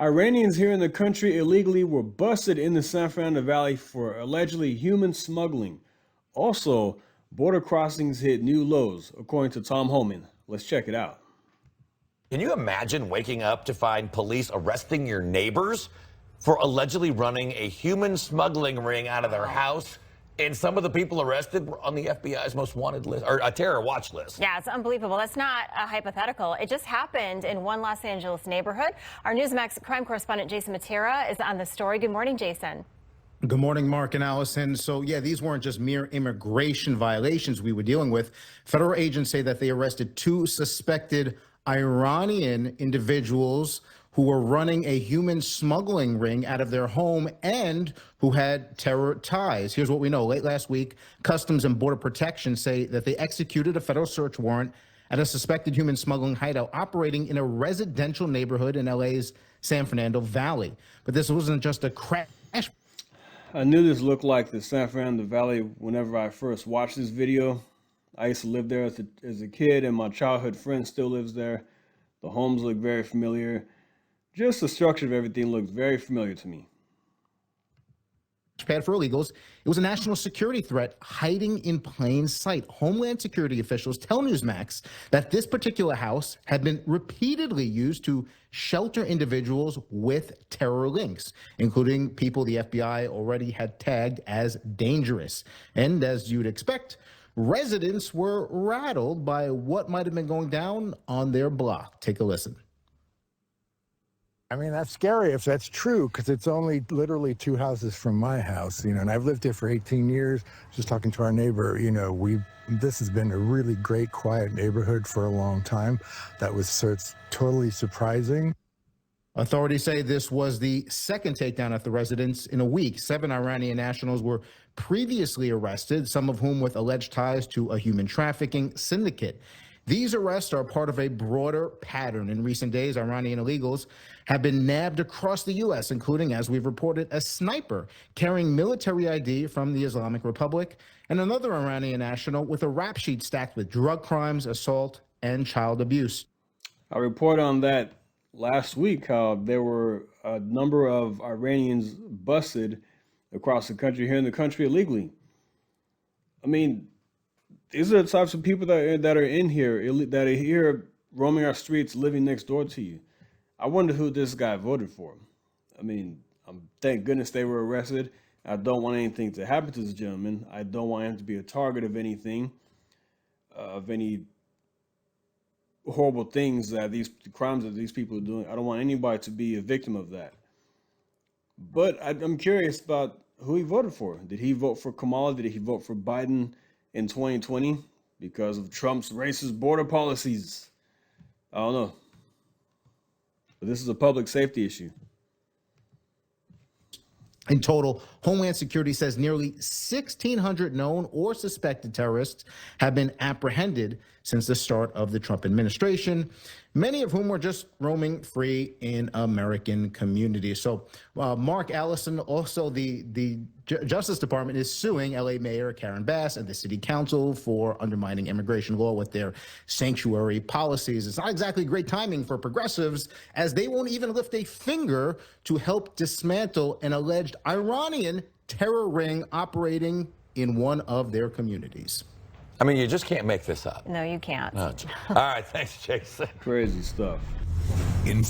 Iranians here in the country illegally were busted in the San Fernando Valley for allegedly human smuggling. Also, border crossings hit new lows, according to Tom Homan. Let's check it out. Can you imagine waking up to find police arresting your neighbors for allegedly running a human smuggling ring out of their house? And some of the people arrested were on the FBI's most wanted list, or a terror watch list. Yeah, it's unbelievable. That's not a hypothetical. It just happened in one Los Angeles neighborhood. Our Newsmax crime correspondent Jason Matera is on the story. Good morning, Jason. Good morning, Mark and Allison. So, yeah, these weren't just mere immigration violations we were dealing with. Federal agents say that they arrested two suspected Iranian individuals who were running a human smuggling ring out of their home and who had terror ties. Here's what we know. Late last week, Customs and Border Protection say that they executed a federal search warrant at a suspected human smuggling hideout operating in a residential neighborhood in LA's San Fernando Valley. But this wasn't just a crash. I knew this looked like the San Fernando Valley whenever I first watched this video. I used to live there as a kid, and my childhood friend still lives there. The homes look very familiar. Just the structure of everything looks very familiar to me. Pad for illegals. It was a national security threat hiding in plain sight. Homeland Security officials tell Newsmax that this particular house had been repeatedly used to shelter individuals with terror links, including people the FBI already had tagged as dangerous. And as you'd expect, residents were rattled by what might have been going down on their block. Take a listen. I mean, that's scary if that's true, because it's only literally 2 houses from my house, and I've lived here for 18 years. Just talking to our neighbor, this has been a really great, quiet neighborhood for a long time. It's totally surprising. Authorities say this was the second takedown at the residence in a week. 7 Iranian nationals were previously arrested, some of whom with alleged ties to a human trafficking syndicate. These arrests are part of a broader pattern. In recent days, Iranian illegals have been nabbed across the U.S., including, as we've reported, a sniper carrying military ID from the Islamic Republic, and another Iranian national with a rap sheet stacked with drug crimes, assault, and child abuse. I reported on that last week, how there were a number of Iranians busted across the country, here in the country illegally. I mean, these are the types of people that are in here, that are here roaming our streets, living next door to you. I wonder who this guy voted for. I mean, thank goodness they were arrested. I don't want anything to happen to this gentleman. I don't want him to be a target of anything, of any horrible things crimes that these people are doing. I don't want anybody to be a victim of that. But I'm curious about who he voted for. Did he vote for Kamala? Did he vote for Biden in 2020 because of Trump's racist border policies? I don't know. But this is a public safety issue. In total, Homeland Security says nearly 1,600 known or suspected terrorists have been apprehended since the start of the Trump administration, many of whom were just roaming free in American communities. So, Mark, Allison, also the Justice Department is suing LA Mayor Karen Bass and the City Council for undermining immigration law with their sanctuary policies. It's not exactly great timing for progressives, as they won't even lift a finger to help dismantle an alleged Iranian terror ring operating in one of their communities. I mean, you just can't make this up. No, you can't. No. All right, thanks, Jason. Crazy stuff.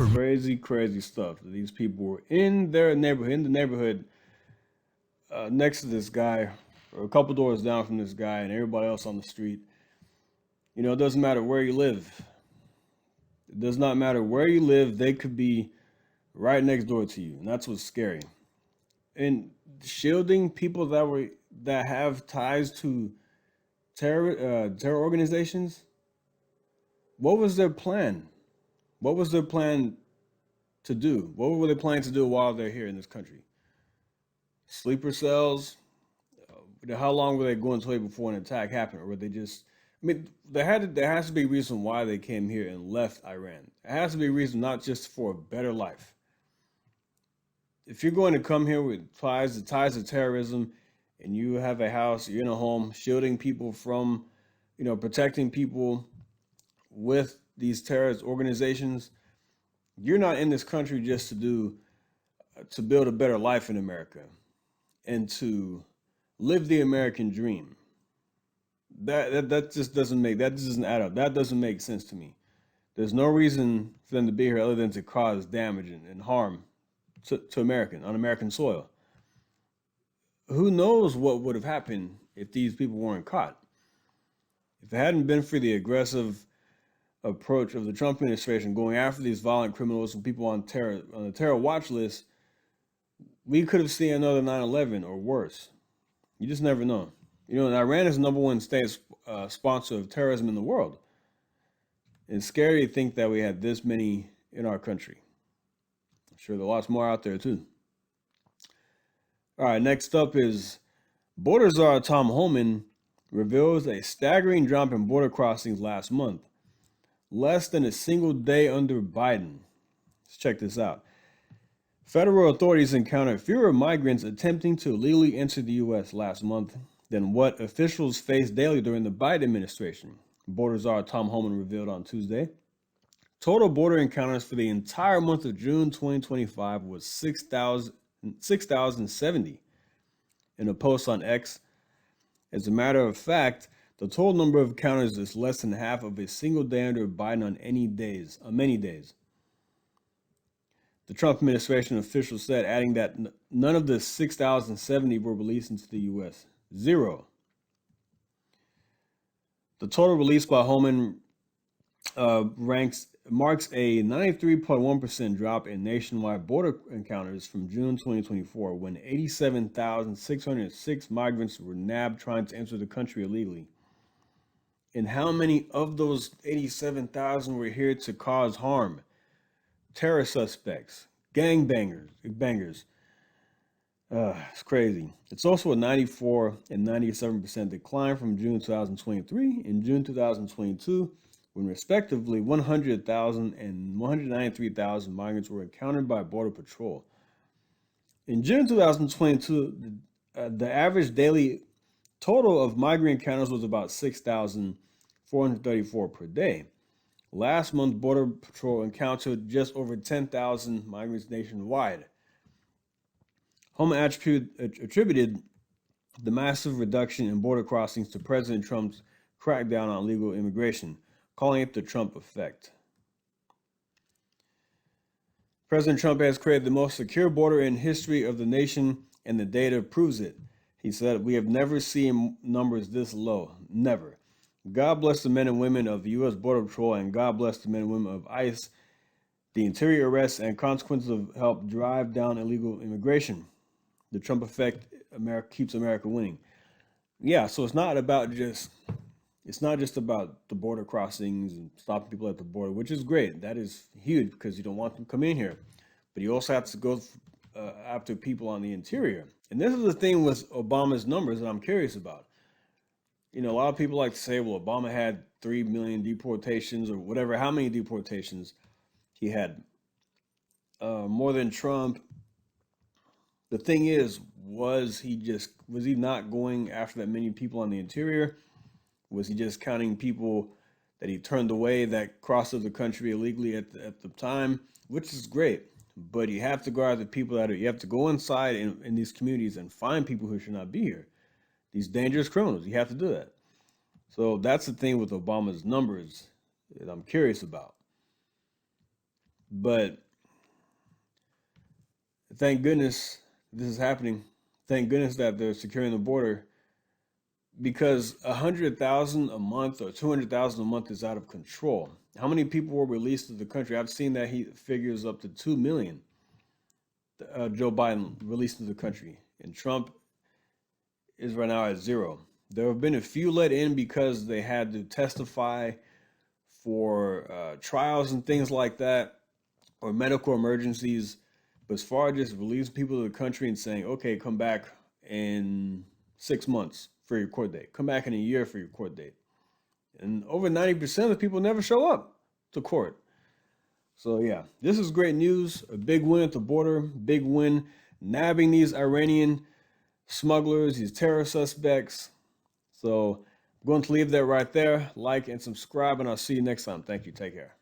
Crazy stuff. These people were in their neighborhood, next to this guy, or a couple doors down from this guy, and everybody else on the street. You know, it doesn't matter where you live. It does not matter where you live. They could be right next door to you, and that's what's scary. And shielding people that have ties to terror organizations. What was their plan? What was their plan to do? What were they planning to do while they're here in this country? Sleeper cells? How long were they going to wait before an attack happened? Or were they just, I mean, there has to be a reason why they came here and left Iran. There has to be a reason, not just for a better life. If you're going to come here with ties to terrorism, and you have a house, you're in a home, shielding people from, protecting people with these terrorist organizations, you're not in this country just to build a better life in America and to live the American dream. That just doesn't add up. That doesn't make sense to me. There's no reason for them to be here other than to cause damage and harm to on American soil. Who knows what would have happened if these people weren't caught? If it hadn't been for the aggressive approach of the Trump administration going after these violent criminals and people on the terror watch list, we could have seen another 9/11 or worse. You just never know. You know, and Iran is the number one state sponsor of terrorism in the world. It's scary to think that we had this many in our country. I'm sure there are lots more out there too. All right, next up is border czar Tom Homan reveals a staggering drop in border crossings last month. Less than a single day under Biden. Let's check this out. Federal authorities encountered fewer migrants attempting to illegally enter the U.S. last month than what officials faced daily during the Biden administration, border czar Tom Homan revealed on Tuesday. Total border encounters for the entire month of June 2025 was 6,070. In a post on X, as a matter of fact, the total number of encounters is less than half of a single day under Biden on many days. The Trump administration official said, adding that none of the 6,070 were released into the U.S. Zero. The total released by Homan marks a 93.1% drop in nationwide border encounters from June 2024, when 87,606 migrants were nabbed trying to enter the country illegally. And how many of those 87,000 were here to cause harm? Terror suspects, bangers. It's crazy. It's also a 94 and 97% decline from June 2023 and June 2022, when respectively 100,000 and 193,000 migrants were encountered by Border Patrol. In June 2022, the average daily total of migrant encounters was about 6,434 per day. Last month, Border Patrol encountered just over 10,000 migrants nationwide. Homan attributed the massive reduction in border crossings to President Trump's crackdown on illegal immigration, calling it the Trump effect. President Trump has created the most secure border in history of the nation, and the data proves it. He said, "We have never seen numbers this low. Never. God bless the men and women of the U.S. Border Patrol, and God bless the men and women of ICE. The interior arrests and consequences have helped drive down illegal immigration. The Trump effect keeps America winning." Yeah, so it's not just about the border crossings and stopping people at the border, which is great. That is huge because you don't want them to come in here. But you also have to go after people on the interior. And this is the thing with Obama's numbers that I'm curious about. You know, a lot of people like to say, well, Obama had 3 million deportations or whatever, how many deportations he had. More than Trump. The thing is, was he not going after that many people on the interior? Was he just counting people that he turned away that crossed the country illegally at the time? Which is great, but you have to go after the people you have to go inside in these communities and find people who should not be here. These dangerous criminals, you have to do that. So that's the thing with Obama's numbers that I'm curious about. But thank goodness this is happening. Thank goodness that they're securing the border, because 100,000 a month or 200,000 a month is out of control. How many people were released to the country? I've seen that he figures up to 2 million. Joe Biden released to the country, and Trump is right now at 0. There have been a few let in because they had to testify for trials and things like that, or medical emergencies. But as far as just releasing people to the country and saying, okay, come back in 6 months for your court date, come back in a year for your court date. And over 90% of the people never show up to court. So yeah, this is great news. A big win at the border, big win nabbing these Iranian smugglers, these terror suspects. So I'm going to leave that right there. Like and subscribe, and I'll see you next time. Thank you. Take care.